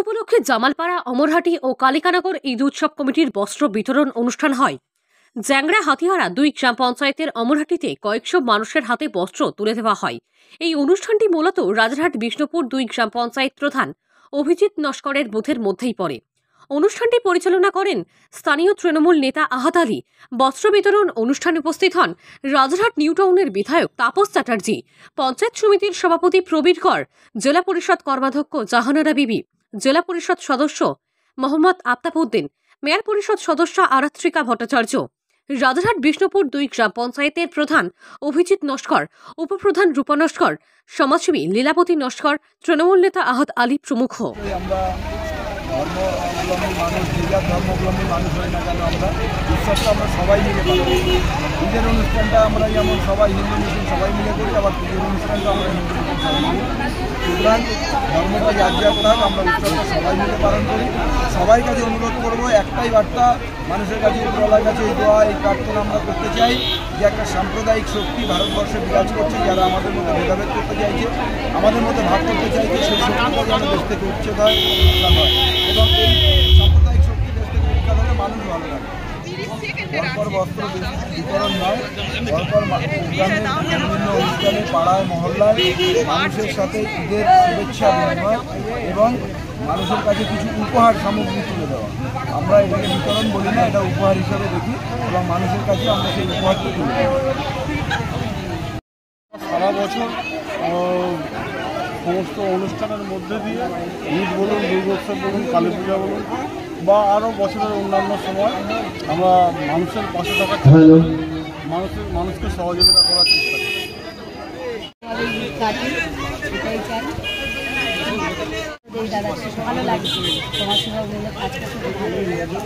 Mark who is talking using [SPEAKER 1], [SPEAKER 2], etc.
[SPEAKER 1] উপলক্ষে জামালপাড়া, অমরহাটি ও কালিকানগর ঈদ উৎসব কমিটির বস্ত্র বিতরণ অনুষ্ঠান হয়। জ্যাংড়া হাতিয়ারা 2 গ্রাম পঞ্চায়েতের অমরহাটিতে কয়েকশো মানুষের হাতে বস্ত্র তুলে দেওয়া হয়। এই অনুষ্ঠানটি মূলত রাজারহাট বিষ্ণুপুর 2 গ্রাম পঞ্চায়েত প্রধান অভিজিৎ নস্করের বুথের মধ্যেই পড়ে। অনুষ্ঠানটি পরিচালনা করেন স্থানীয় তৃণমূল নেতা আহাদ আলী। বস্ত্র বিতরণ অনুষ্ঠানে উপস্থিত হন রাজারহাট নিউ টাউনের বিধায়ক তাপস চ্যাটার্জি, পঞ্চায়েত সমিতির সভাপতি প্রবীর কর, জেলা পরিষদ কর্মাধ্যক্ষ জাহানারা বিবি, জেলা পরিষদ সদস্য মোহাম্মদ আফতাব উদ্দিন, মেয়র পরিষদ সদস্য আরাত্রিকা ভট্টাচার্য, রাজারহাট বিষ্ণুপুর 2 গ্রাম পঞ্চায়েতের প্রধান অভিজিৎ নস্কর, উপপ্রধান রূপা নস্কর, সমাজসেবী লীলাবতী নস্কর, তৃণমূল নেতা আহাদ আলী প্রমুখ।
[SPEAKER 2] ধর্মাবলম্বী মানুষ, যে যার ধর্মাবলম্বী মানুষ হয় না কেন, আমরা উৎসবটা আমরা সবাই মিলে পালন করি। ঈদের অনুষ্ঠানটা আমরা যেমন সবাই হিন্দু মুসলিম সবাই মিলে করি, আবার ঈদের অনুষ্ঠানটা আমরা হিন্দু মুসলিম সবাই মিলে করি। সুতরাং ধর্মটা যার থাক, আমরা উৎসবটা সবাই মিলে পালন করি। সবাই কাছে অনুরোধ করবো, একটাই বার্তা মানুষের কাছে, উপরওয়ালার কাছে এই দোয়া, এই প্রার্থনা আমরা করতে চাই যে একটা সাম্প্রদায়িক শক্তি ভারতবর্ষে বিরাজ করছে, যারা আমাদের মধ্যে ভেদাভেদ করতে চাইছে, আমাদের মধ্যে ভাগ করতে চাইছে, সেই শক্তিটা যেন দেশ থেকে উচ্ছেদ হয় এবং এই সাম্প্রদায়িক শক্তি দেশ থেকে উচ্ছেদ হলে মানুষ ভালো লাগে। পরপর বস্ত্র বিতরণ নয়, পরপর গ্রামের বিভিন্ন অনুষ্ঠানে, পাড়ায় মহল্লায় মানুষের সাথে ঈদের শুভেচ্ছা বিনিময় এবং মানুষের কাছে কিছু উপহার সামগ্রী তুলে দেওয়া। আমরা এটাকে বিতরণ বলি না, এটা উপহার হিসাবে দেখি এবং মানুষের কাছে আমরা সেই উপহারটি তুলে দেব।
[SPEAKER 3] সারা বছর সমস্ত অনুষ্ঠানের মধ্যে দিয়ে ঈদ বলুন, দুর্গোৎসব বলুন, কালী পূজা বলুন বা আরও বছরের অন্যান্য সময় আমরা মানুষের পাশে থাকার চেষ্টা করি, মানুষকে সহযোগিতা করার চেষ্টা করি।
[SPEAKER 4] ভালো লাগছে, সমাজ সেবা কাজ করতে ভালোই লাগে।